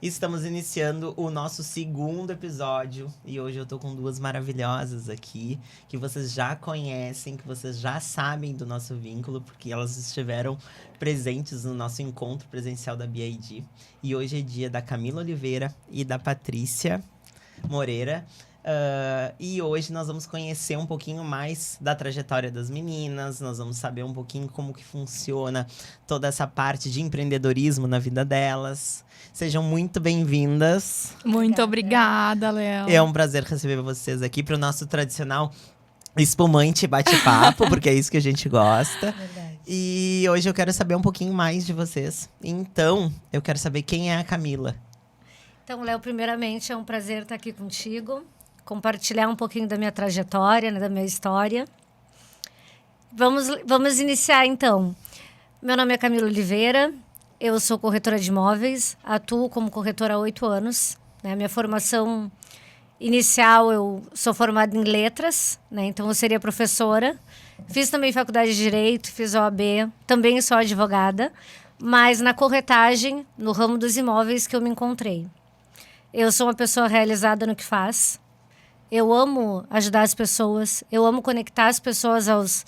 Estamos iniciando o nosso segundo episódio e hoje eu tô com duas maravilhosas aqui, que vocês já conhecem, que vocês já sabem do nosso vínculo, porque elas estiveram presentes no nosso encontro presencial da BID. E hoje é dia da Camila Oliveira e da Patrícia Moreira. E hoje nós vamos conhecer um pouquinho mais da trajetória das meninas, nós vamos saber um pouquinho como que funciona toda essa parte de empreendedorismo na vida delas. Sejam muito bem-vindas. Muito obrigada, Léo. É um prazer receber vocês aqui para o nosso tradicional espumante bate-papo, porque é isso que a gente gosta. Verdade. E hoje eu quero saber um pouquinho mais de vocês. Então, eu quero saber quem é a Camila. Então, Léo, primeiramente é um prazer estar aqui contigo, compartilhar um pouquinho da minha trajetória, né, da minha história. Vamos iniciar, então. Meu nome é Camila Oliveira, eu sou corretora de imóveis, atuo como corretora há 8 anos. Né? Minha formação inicial, eu sou formada em letras, né? Então eu seria professora. Fiz também faculdade de Direito, fiz OAB, também sou advogada, mas na corretagem, no ramo dos imóveis que eu me encontrei. Eu sou uma pessoa realizada no que faz. Eu amo ajudar as pessoas, eu amo conectar as pessoas aos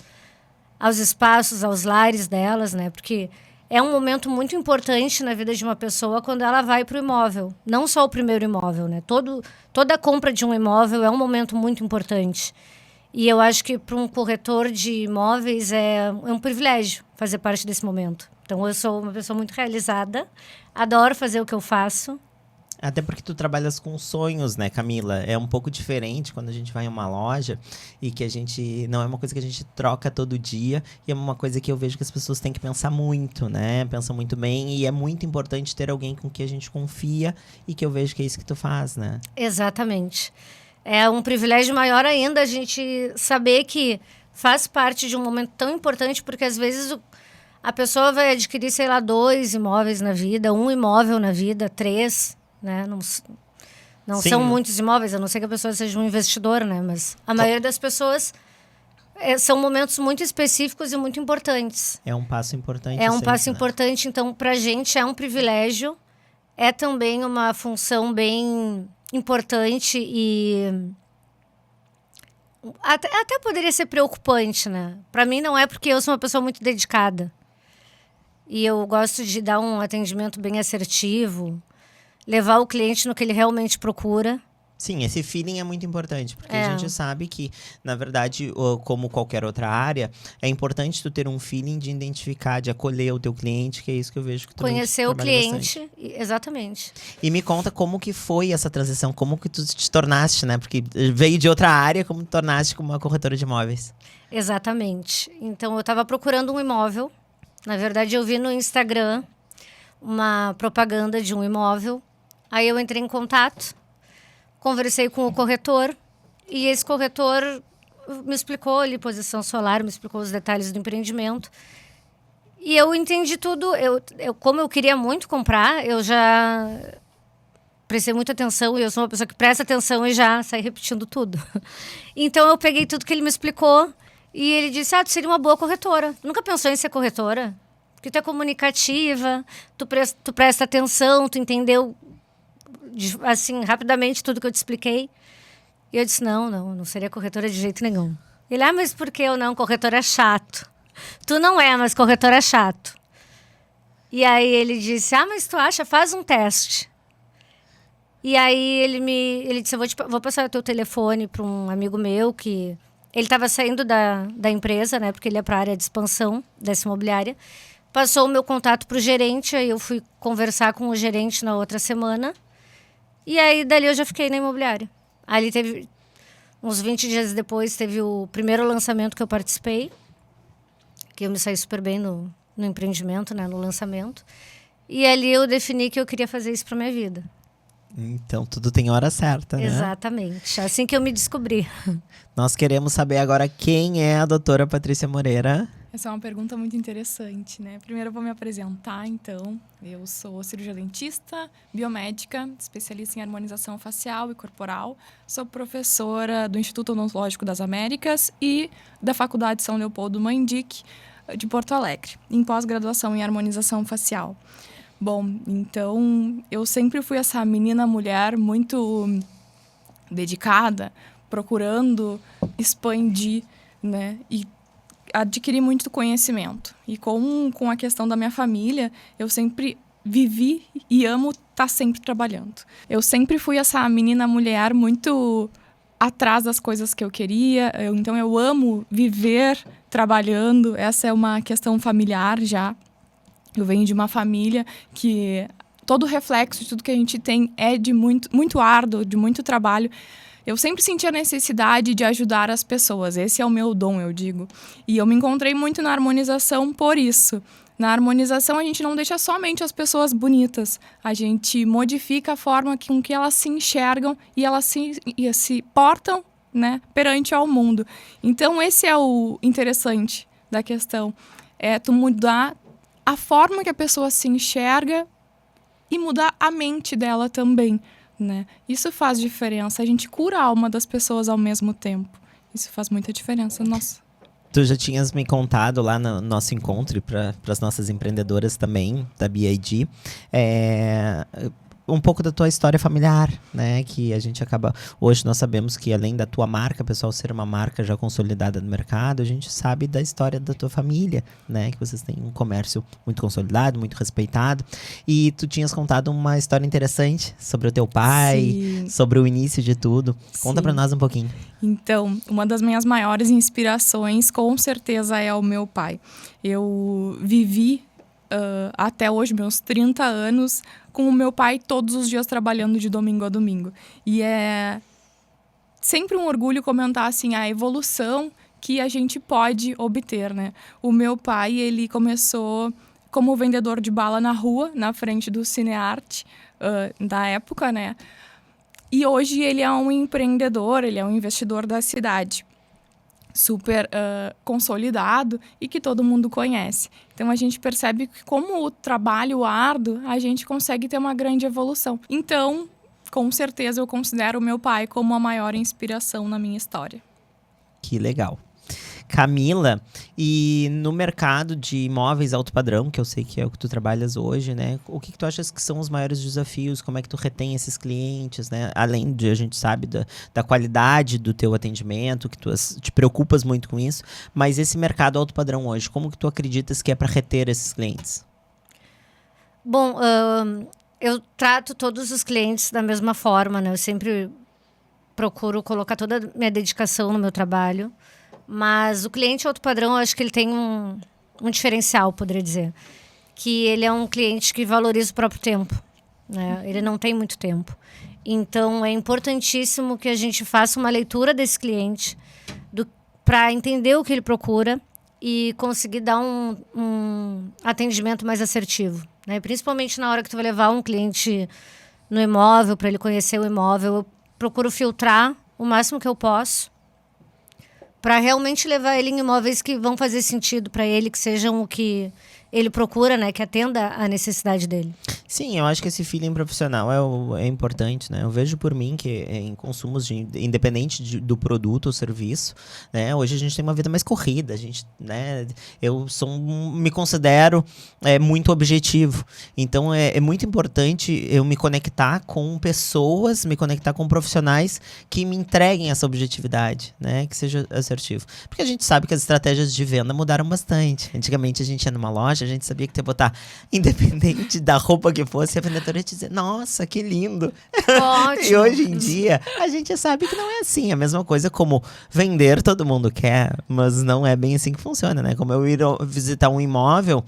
espaços, aos lares delas, né? Porque é um momento muito importante na vida de uma pessoa quando ela vai para o imóvel. Não só o primeiro imóvel, né? Toda a compra de um imóvel é um momento muito importante. E eu acho que para um corretor de imóveis é um privilégio fazer parte desse momento. Então, eu sou uma pessoa muito realizada, adoro fazer o que eu faço. Até porque tu trabalhas com sonhos, né, Camila? É um pouco diferente quando a gente vai em uma loja e que a gente... Não é uma coisa que a gente troca todo dia. E é uma coisa que eu vejo que as pessoas têm que pensar muito, né? Pensam muito bem. E é muito importante ter alguém com quem a gente confia e que eu vejo que é isso que tu faz, né? Exatamente. É um privilégio maior ainda a gente saber que faz parte de um momento tão importante, porque às vezes a pessoa vai adquirir, sei lá, 2 imóveis na vida, 1 imóvel na vida, 3... Né? Não são muitos imóveis, a não ser que a pessoa seja um investidor, né? Mas a maioria das pessoas são momentos muito específicos e muito importantes. É um passo importante. É um passo importante, então, para a gente é um privilégio, é também uma função bem importante e até poderia ser preocupante, né? Para mim não é, porque eu sou uma pessoa muito dedicada e eu gosto de dar um atendimento bem assertivo, levar o cliente no que ele realmente procura. Sim, esse feeling é muito importante, porque a gente sabe que, na verdade, como qualquer outra área, é importante tu ter um feeling de identificar, de acolher o teu cliente, que é isso que eu vejo que tu conhecer o cliente, bastante. Exatamente. E me conta como que foi essa transição, como que tu te tornaste, né? Porque veio de outra área, como te tornaste como uma corretora de imóveis. Exatamente. Então, eu estava procurando um imóvel. Na verdade, eu vi no Instagram uma propaganda de um imóvel. Aí eu entrei em contato, conversei com o corretor e esse corretor me explicou ali posição solar, me explicou os detalhes do empreendimento. E eu entendi tudo. Como eu queria muito comprar, eu já prestei muita atenção e eu sou uma pessoa que presta atenção e já sai repetindo tudo. Então eu peguei tudo que ele me explicou e ele disse, tu seria uma boa corretora. Nunca pensou em ser corretora? Porque tu é comunicativa, tu presta atenção, tu entendeu assim, rapidamente, tudo que eu te expliquei. E eu disse, não seria corretora de jeito nenhum. Ele, mas por que eu não? Corretor é chato. Tu não é, mas corretor é chato. E aí ele disse, mas tu acha? Faz um teste. E aí ele disse, vou passar o teu telefone para um amigo meu que... Ele estava saindo da empresa, né? Porque ele ia para a área de expansão dessa imobiliária. Passou o meu contato para o gerente, aí eu fui conversar com o gerente na outra semana. E aí, dali eu já fiquei na imobiliária. Ali teve, uns 20 dias depois, teve o primeiro lançamento que eu participei. Que eu me saí super bem no empreendimento, né? No lançamento. E ali eu defini que eu queria fazer isso para minha vida. Então, tudo tem hora certa, né? Exatamente. Assim que eu me descobri. Nós queremos saber agora quem é a doutora Patrícia Moreira. Essa é uma pergunta muito interessante, né? Primeiro eu vou me apresentar, então. Eu sou cirurgia dentista, biomédica, especialista em harmonização facial e corporal. Sou professora do Instituto Odontológico das Américas e da Faculdade São Leopoldo Mandic, de Porto Alegre, em pós-graduação em harmonização facial. Bom, então eu sempre fui essa menina mulher muito dedicada, procurando expandir, né? E adquirir muito conhecimento. E com a questão da minha família, eu sempre vivi e amo estar sempre trabalhando. Eu sempre fui essa menina mulher muito atrás das coisas que eu queria. Então eu amo viver trabalhando. Essa é uma questão familiar já. Eu venho de uma família que todo o reflexo de tudo que a gente tem é de muito árduo, de muito trabalho. Eu sempre senti a necessidade de ajudar as pessoas. Esse é o meu dom, eu digo. E eu me encontrei muito na harmonização por isso. Na harmonização, a gente não deixa somente as pessoas bonitas. A gente modifica a forma com que elas se enxergam e elas se portam, né, perante ao mundo. Então, esse é o interessante da questão. É tu mudar a forma que a pessoa se enxerga e mudar a mente dela também, né? Isso faz diferença. A gente cura a alma das pessoas ao mesmo tempo. Isso faz muita diferença. Nossa. Tu já tinhas me contado lá no nosso encontro, para as nossas empreendedoras também, da BID, um pouco da tua história familiar, né? Que a gente acaba... Hoje nós sabemos que além da tua marca, pessoal, ser uma marca já consolidada no mercado, a gente sabe da história da tua família, né? Que vocês têm um comércio muito consolidado, muito respeitado. E tu tinhas contado uma história interessante sobre o teu pai, Sim. sobre o início de tudo. Conta Sim. pra nós um pouquinho. Então, uma das minhas maiores inspirações, com certeza, é o meu pai. Eu vivi até hoje, meus 30 anos, com o meu pai todos os dias trabalhando de domingo a domingo. E é sempre um orgulho comentar assim, a evolução que a gente pode obter, né? O meu pai, ele começou como vendedor de bala na rua, na frente do Cinearte da época, né? E hoje ele é um empreendedor, ele é um investidor da cidade. Super consolidado e que todo mundo conhece. Então, a gente percebe que como o trabalho árduo, a gente consegue ter uma grande evolução. Então, com certeza, eu considero o meu pai como a maior inspiração na minha história. Que legal. Camila, e no mercado de imóveis alto padrão, que eu sei que é o que tu trabalhas hoje, né? O que tu achas que são os maiores desafios? Como é que tu retém esses clientes, né? Além de, a gente sabe, da qualidade do teu atendimento, que tu te preocupas muito com isso, mas esse mercado alto padrão hoje, como que tu acreditas que é para reter esses clientes? Bom, eu trato todos os clientes da mesma forma, né? Eu sempre procuro colocar toda a minha dedicação no meu trabalho. Mas o cliente alto padrão, eu acho que ele tem um diferencial, poderia dizer. Que ele é um cliente que valoriza o próprio tempo, né? Ele não tem muito tempo. Então, é importantíssimo que a gente faça uma leitura desse cliente para entender o que ele procura e conseguir dar um atendimento mais assertivo, né? Principalmente na hora que tu vai levar um cliente no imóvel, para ele conhecer o imóvel, eu procuro filtrar o máximo que eu posso para realmente levar ele em imóveis que vão fazer sentido para ele, que sejam o que ele procura, né? Que atenda à necessidade dele. Sim, eu acho que esse feeling profissional é importante, né? Eu vejo por mim que em consumos, independente do produto ou serviço, né? Hoje a gente tem uma vida mais corrida, a gente, né? Eu me considero muito objetivo. Então é muito importante eu me conectar com pessoas, me conectar com profissionais que me entreguem essa objetividade, né? Que seja assertivo. Porque a gente sabe que as estratégias de venda mudaram bastante. Antigamente a gente ia numa loja, a gente sabia que ia botar, independente da roupa que fosse, a vendedora ia te dizer, nossa, que lindo. Ótimo. E hoje em dia, a gente sabe que não é assim. A mesma coisa como vender, todo mundo quer, mas não é bem assim que funciona, né? Como eu ir visitar um imóvel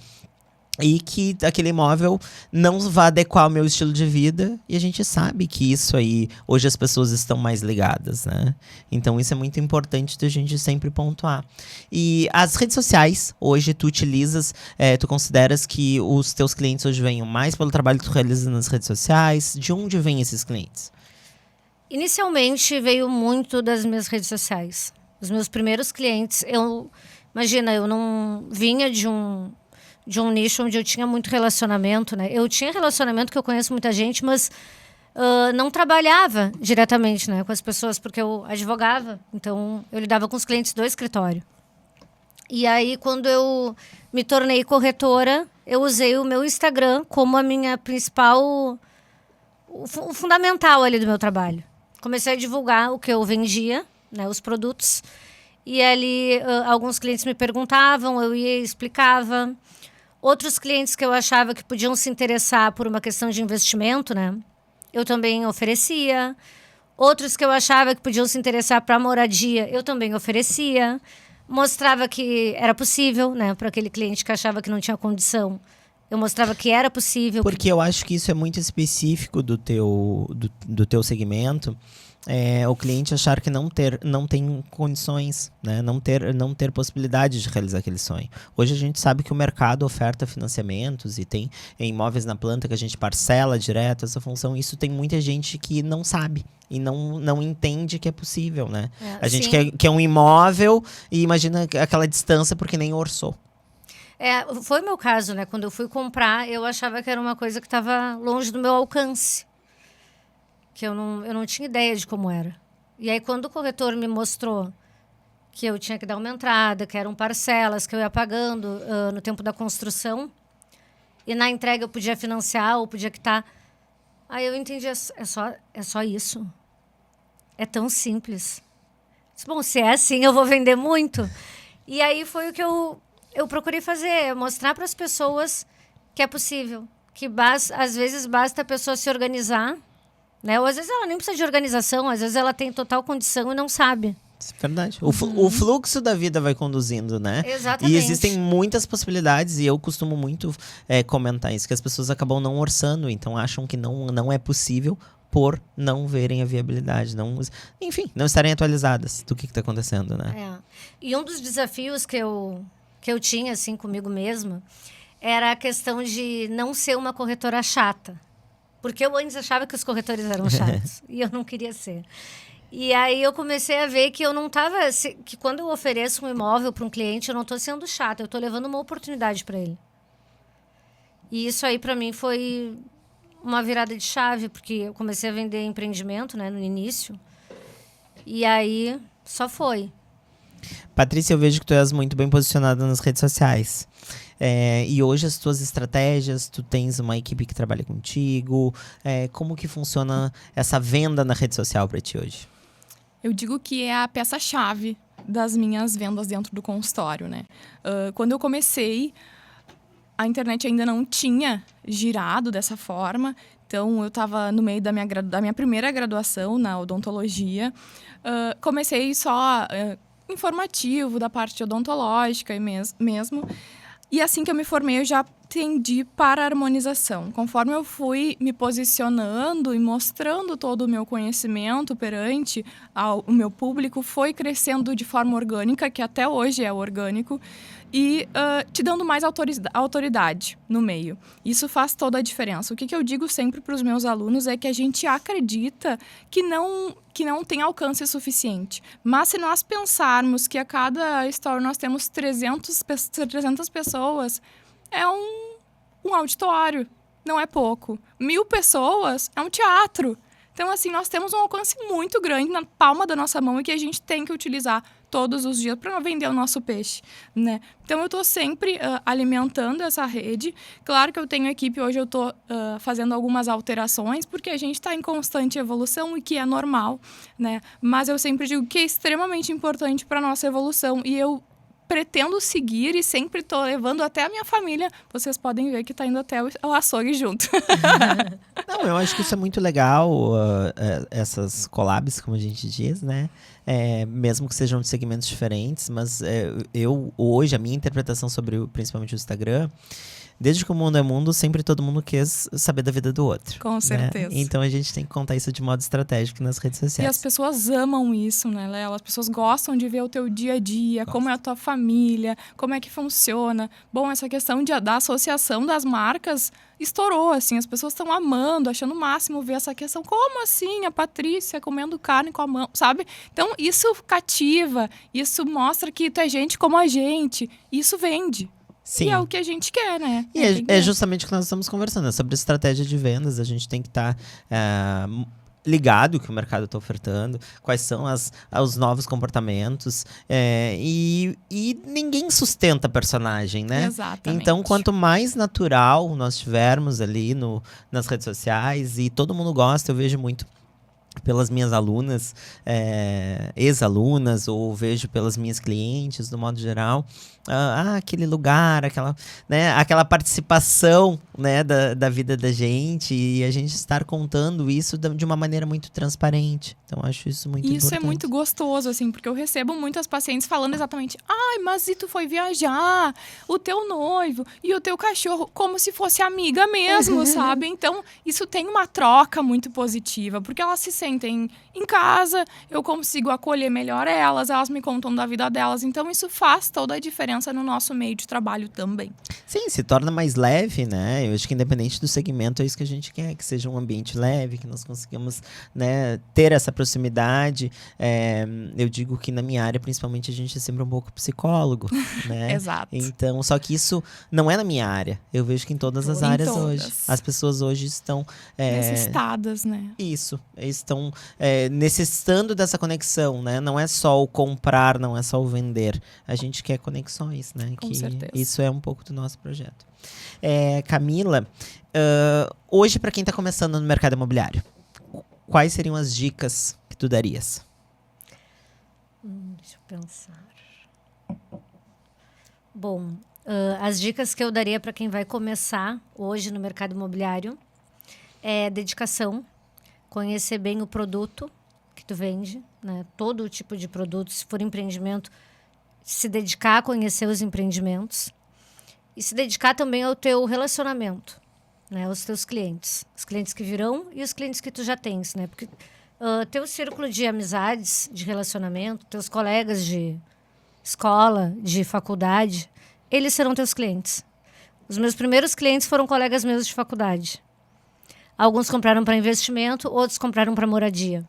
e que aquele imóvel não vai adequar ao meu estilo de vida, e a gente sabe que isso aí, hoje as pessoas estão mais ligadas, né? Então isso é muito importante da gente sempre pontuar. E as redes sociais, hoje tu utilizas, tu consideras que os teus clientes hoje venham mais pelo trabalho que tu realiza nas redes sociais? De onde vêm esses clientes? Inicialmente veio muito das minhas redes sociais. Os meus primeiros clientes, imagina, eu não vinha de um nicho onde eu tinha muito relacionamento, né? Eu tinha relacionamento, que eu conheço muita gente, mas não trabalhava diretamente, né, com as pessoas, porque eu advogava. Então, eu lidava com os clientes do escritório. E aí, quando eu me tornei corretora, eu usei o meu Instagram como a minha principal... o fundamental ali do meu trabalho. Comecei a divulgar o que eu vendia, né, os produtos. E ali, alguns clientes me perguntavam, eu ia e explicava. Outros clientes que eu achava que podiam se interessar por uma questão de investimento, né, eu também oferecia. Outros que eu achava que podiam se interessar para moradia, eu também oferecia. Mostrava que era possível, né, para aquele cliente que achava que não tinha condição. Eu mostrava que era possível. Porque eu acho que isso é muito específico do teu segmento. O cliente achar que não tem condições, né? Não ter possibilidade de realizar aquele sonho. Hoje a gente sabe que o mercado oferta financiamentos e tem imóveis na planta que a gente parcela direto essa função. Isso tem muita gente que não sabe e não entende que é possível, né? A gente quer um imóvel e imagina aquela distância porque nem orçou. Foi o meu caso, né? Quando eu fui comprar, eu achava que era uma coisa que estava longe do meu alcance. Que eu não tinha ideia de como era. E aí, quando o corretor me mostrou que eu tinha que dar uma entrada, que eram parcelas, que eu ia pagando no tempo da construção, e na entrega eu podia financiar ou podia quitar, aí eu entendi, é só isso. É tão simples. Bom, se é assim, eu vou vender muito. E aí foi o que eu procurei fazer, mostrar para as pessoas que é possível. Que às vezes basta a pessoa se organizar, né? Ou às vezes ela nem precisa de organização, às vezes ela tem total condição e não sabe. É verdade. O fluxo da vida vai conduzindo, né? Exatamente. E existem muitas possibilidades, e eu costumo muito comentar isso, que as pessoas acabam não orçando, então acham que não é possível por não verem a viabilidade, enfim, não estarem atualizadas do que está acontecendo, né? E um dos desafios que eu tinha, assim, comigo mesma, era a questão de não ser uma corretora chata. Porque eu antes achava que os corretores eram chatos. E eu não queria ser. E aí eu comecei a ver que eu não estava... que quando eu ofereço um imóvel para um cliente, eu não estou sendo chata. Eu estou levando uma oportunidade para ele. E isso aí, para mim, foi uma virada de chave. Porque eu comecei a vender empreendimento, né, no início. E aí, só foi. Patrícia, eu vejo que tu és muito bem posicionada nas redes sociais. E hoje as tuas estratégias, tu tens uma equipe que trabalha contigo. Como que funciona essa venda na rede social para ti hoje? Eu digo que é a peça-chave das minhas vendas dentro do consultório, né? Quando eu comecei, a internet ainda não tinha girado dessa forma. Então, eu estava no meio da minha primeira graduação na odontologia. Comecei só informativo da parte odontológica mesmo. E assim que eu me formei, eu já tendi para a harmonização. Conforme eu fui me posicionando e mostrando todo o meu conhecimento perante o meu público, foi crescendo de forma orgânica, que até hoje é orgânico, e te dando mais autoridade no meio. Isso faz toda a diferença. O que eu digo sempre para os meus alunos é que a gente acredita que não tem alcance suficiente. Mas se nós pensarmos que a cada story nós temos 300 pessoas, é um auditório, não é pouco. 1000 pessoas é um teatro. Então, assim, nós temos um alcance muito grande na palma da nossa mão e que a gente tem que utilizar todos os dias para vender o nosso peixe, né? Então, eu estou sempre alimentando essa rede. Claro que eu tenho equipe, hoje eu estou fazendo algumas alterações, porque a gente está em constante evolução e que é normal, né? Mas eu sempre digo que é extremamente importante para a nossa evolução e eu pretendo seguir e sempre estou levando até a minha família. Vocês podem ver que está indo até o açougue junto. Não, eu acho que isso é muito legal, essas collabs, como a gente diz, né? Mesmo que sejam de segmentos diferentes, mas hoje, a minha interpretação sobre principalmente o Instagram, desde que o mundo é mundo, sempre todo mundo quer saber da vida do outro. Com certeza. Né? Então a gente tem que contar isso de modo estratégico nas redes sociais. E as pessoas amam isso, né, Léo? As pessoas gostam de ver o teu dia a dia, como é a tua família, como é que funciona. Bom, essa questão da associação das marcas estourou, assim. As pessoas estão amando, achando o máximo ver essa questão. Como assim? A Patrícia comendo carne com a mão, sabe? Então, isso cativa, isso mostra que tu é gente como a gente. Isso vende. Sim. E é o que a gente quer, né? E é justamente o que nós estamos conversando, sobre estratégia de vendas. A gente tem que estar ligado que o mercado está ofertando, quais são os novos comportamentos, e ninguém sustenta personagem, né? Exatamente. Então, quanto mais natural nós tivermos ali nas redes sociais, e todo mundo gosta, eu vejo muito pelas minhas alunas, ex-alunas, ou vejo pelas minhas clientes, no modo geral, aquele lugar, aquela participação, né, da vida da gente, e a gente estar contando isso de uma maneira muito transparente. Então, acho isso muito importante. Isso é muito gostoso, assim, porque eu recebo muitas pacientes falando exatamente: ai, mas e tu foi viajar, o teu noivo e o teu cachorro, como se fosse amiga mesmo, sabe? Então, isso tem uma troca muito positiva, porque elas se sentem em casa, eu consigo acolher melhor elas me contam da vida delas. Então, isso faz toda a diferença no nosso meio de trabalho também. Sim, se torna mais leve, né? Eu acho que independente do segmento, é isso que a gente quer, que seja um ambiente leve, que nós consigamos, né, ter essa proximidade. Eu digo que na minha área, principalmente, a gente é sempre um pouco psicólogo, né? Exato. Então, só que isso não é na minha área. Eu vejo que em todas as áreas hoje. As pessoas hoje estão... necessitadas, né? Isso. Estão necessitando dessa conexão, né? Não é só o comprar, não é só o vender. A gente quer conexões, né? Com certeza. Isso é um pouco do nosso projeto. Camila, hoje, para quem está começando no mercado imobiliário, quais seriam as dicas que tu darias? Deixa eu pensar. Bom, as dicas que eu daria para quem vai começar hoje no mercado imobiliário é dedicação, conhecer bem o produto que tu vende, né? Todo tipo de produto, se for empreendimento, se dedicar a conhecer os empreendimentos e se dedicar também ao teu relacionamento, né? Aos teus clientes, os clientes que virão e os clientes que tu já tens, né? Porque teu círculo de amizades, de relacionamento, teus colegas de escola, de faculdade, eles serão teus clientes. Os meus primeiros clientes foram colegas meus de faculdade. Alguns compraram para investimento, outros compraram para moradia.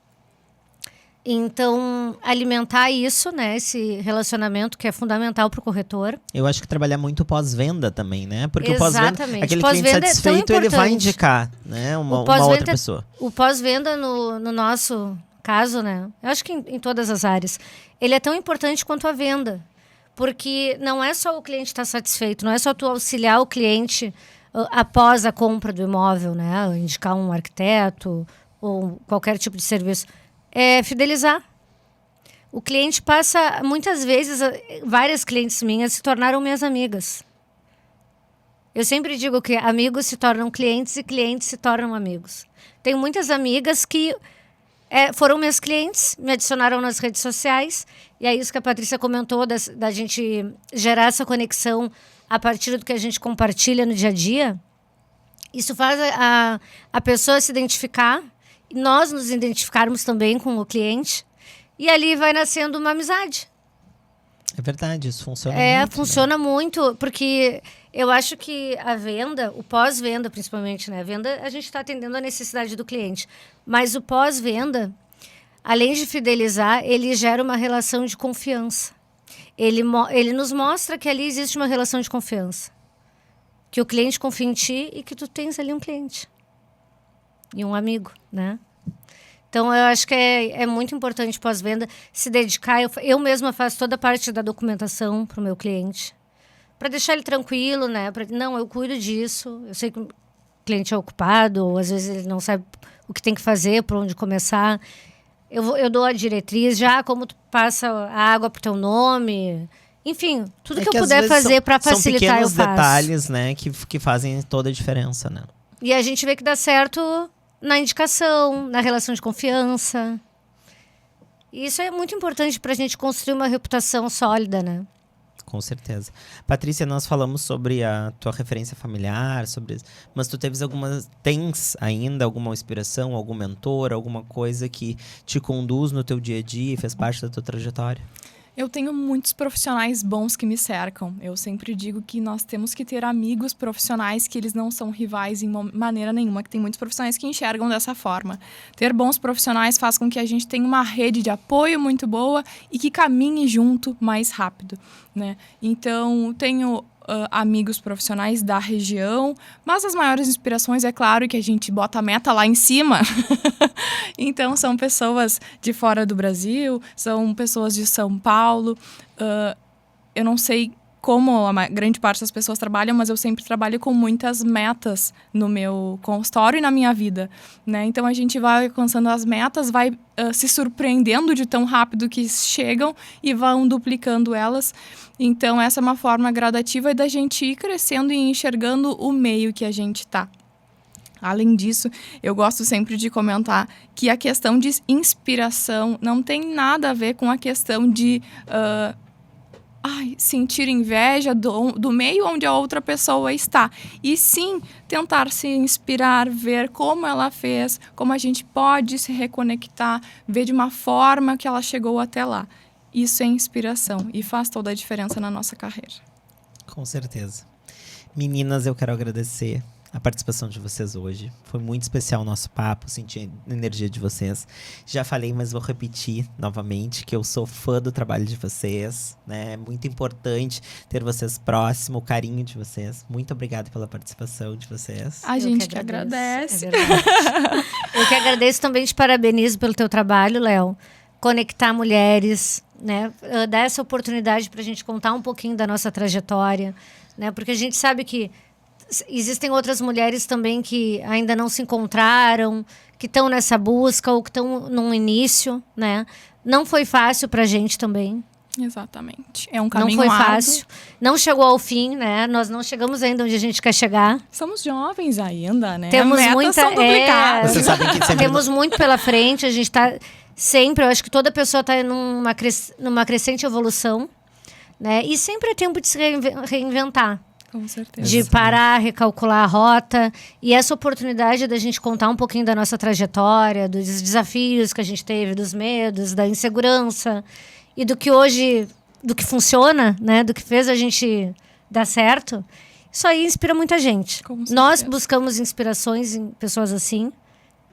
Então, alimentar isso, né, esse relacionamento que é fundamental para o corretor. Eu acho que trabalhar muito pós-venda também, né? Porque Exatamente. o pós-venda, aquele cliente satisfeito, ele vai indicar, né, uma outra pessoa. O pós-venda, no nosso caso, né, eu acho que em todas as áreas, ele é tão importante quanto a venda. Porque não é só o cliente estar satisfeito, não é só tu auxiliar o cliente após a compra do imóvel, né, indicar um arquiteto ou qualquer tipo de serviço. É fidelizar. O cliente passa, muitas vezes, várias clientes minhas se tornaram minhas amigas. Eu sempre digo que amigos se tornam clientes e clientes se tornam amigos. Tenho muitas amigas que foram meus clientes, me adicionaram nas redes sociais, e é isso que a Patrícia comentou, da gente gerar essa conexão a partir do que a gente compartilha no dia a dia. Isso faz a pessoa se identificar, nós nos identificarmos também com o cliente, e ali vai nascendo uma amizade. É verdade, isso funciona muito. Funciona muito, porque eu acho que a venda, o pós-venda principalmente, né? A venda, a gente está atendendo a necessidade do cliente. Mas o pós-venda, além de fidelizar, ele gera uma relação de confiança. Ele nos mostra que ali existe uma relação de confiança. Que o cliente confia em ti e que tu tens ali um cliente. E um amigo, né? Então, eu acho que é muito importante pós-venda se dedicar. Eu mesma faço toda a parte da documentação para o meu cliente. Para deixar ele tranquilo, né? Não, eu cuido disso. Eu sei que o cliente é ocupado, ou às vezes ele não sabe o que tem que fazer, por onde começar. Eu dou a diretriz já, como tu passa a água pro teu nome. Enfim, tudo que eu puder fazer para facilitar, eu faço. São pequenos detalhes, né, que fazem toda a diferença, né? E a gente vê que dá certo na indicação, na relação de confiança. E isso é muito importante para a gente construir uma reputação sólida, né? Com certeza. Patrícia, nós falamos sobre a tua referência familiar, mas tu tens ainda alguma inspiração, algum mentor, alguma coisa que te conduz no teu dia a dia e fez parte da tua trajetória? Eu tenho muitos profissionais bons que me cercam. Eu sempre digo que nós temos que ter amigos profissionais que eles não são rivais em maneira nenhuma, que tem muitos profissionais que enxergam dessa forma. Ter bons profissionais faz com que a gente tenha uma rede de apoio muito boa e que caminhe junto mais rápido, né? Então, tenho amigos profissionais da região, mas as maiores inspirações, é claro que a gente bota a meta lá em cima. Então, são pessoas de fora do Brasil, são pessoas de São Paulo. Eu não sei como a grande parte das pessoas trabalham, mas eu sempre trabalho com muitas metas no meu consultório e na minha vida, né? Então, a gente vai alcançando as metas, vai se surpreendendo de tão rápido que chegam e vão duplicando elas. Então, essa é uma forma gradativa da gente ir crescendo e enxergando o meio que a gente está. Além disso, eu gosto sempre de comentar que a questão de inspiração não tem nada a ver com a questão de sentir inveja do meio onde a outra pessoa está. E sim, tentar se inspirar, ver como ela fez, como a gente pode se reconectar, ver de uma forma que ela chegou até lá. Isso é inspiração e faz toda a diferença na nossa carreira. Com certeza. Meninas, eu quero agradecer a participação de vocês hoje. Foi muito especial o nosso papo, senti a energia de vocês. Já falei, mas vou repetir novamente que eu sou fã do trabalho de vocês, né? É muito importante ter vocês próximo, o carinho de vocês. Muito obrigada pela participação de vocês. A gente que agradece. Eu que agradeço, também te parabenizo pelo teu trabalho, Léo. Conectar mulheres, né? Dar essa oportunidade para a gente contar um pouquinho da nossa trajetória, né? Porque a gente sabe que existem outras mulheres também que ainda não se encontraram, que estão nessa busca ou que estão num início, né? Não foi fácil pra gente também. Exatamente. É um caminho árduo. Não foi árduo. fácil. Não chegou ao fim, né? Nós não chegamos ainda onde a gente quer chegar. Somos jovens ainda, né? Temos metas são duplicadas. Vocês sabem que sempre temos muito pela frente. A gente tá sempre... Eu acho que toda pessoa está numa crescente evolução, né? E sempre é tempo de se reinventar. Com certeza. De parar, recalcular a rota. E essa oportunidade da gente contar um pouquinho da nossa trajetória, dos desafios que a gente teve, dos medos, da insegurança. E do que hoje, do que funciona, né? Do que fez a gente dar certo. Isso aí inspira muita gente. Nós buscamos inspirações em pessoas assim.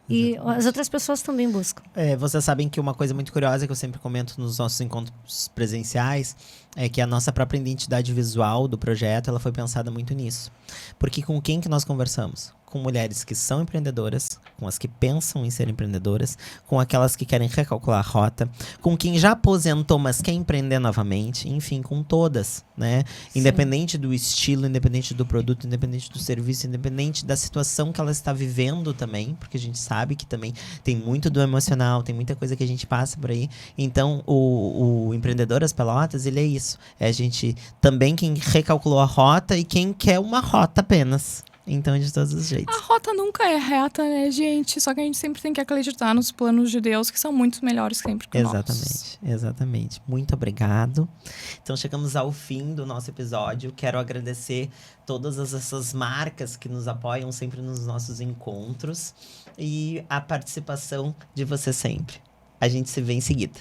E as outras pessoas também buscam. Vocês sabem que uma coisa muito curiosa que eu sempre comento nos nossos encontros presenciais é que a nossa própria identidade visual do projeto, ela foi pensada muito nisso. Porque com quem que nós conversamos? Com mulheres que são empreendedoras, com as que pensam em ser empreendedoras, com aquelas que querem recalcular a rota, com quem já aposentou, mas quer empreender novamente, enfim, com todas, né? Sim. Independente do estilo, independente do produto, independente do serviço, independente da situação que ela está vivendo também, porque a gente sabe que também tem muito do emocional, tem muita coisa que a gente passa por aí. Então, o Empreendedoras Pelotas, ele é isso. É a gente também quem recalculou a rota e quem quer uma rota apenas. Então, de todos os jeitos. A rota nunca é reta, né, gente? Só que a gente sempre tem que acreditar nos planos de Deus, que são muito melhores sempre que nossos. Exatamente. Muito obrigado. Então, chegamos ao fim do nosso episódio. Quero agradecer todas essas marcas que nos apoiam sempre nos nossos encontros. E a participação de você sempre. A gente se vê em seguida.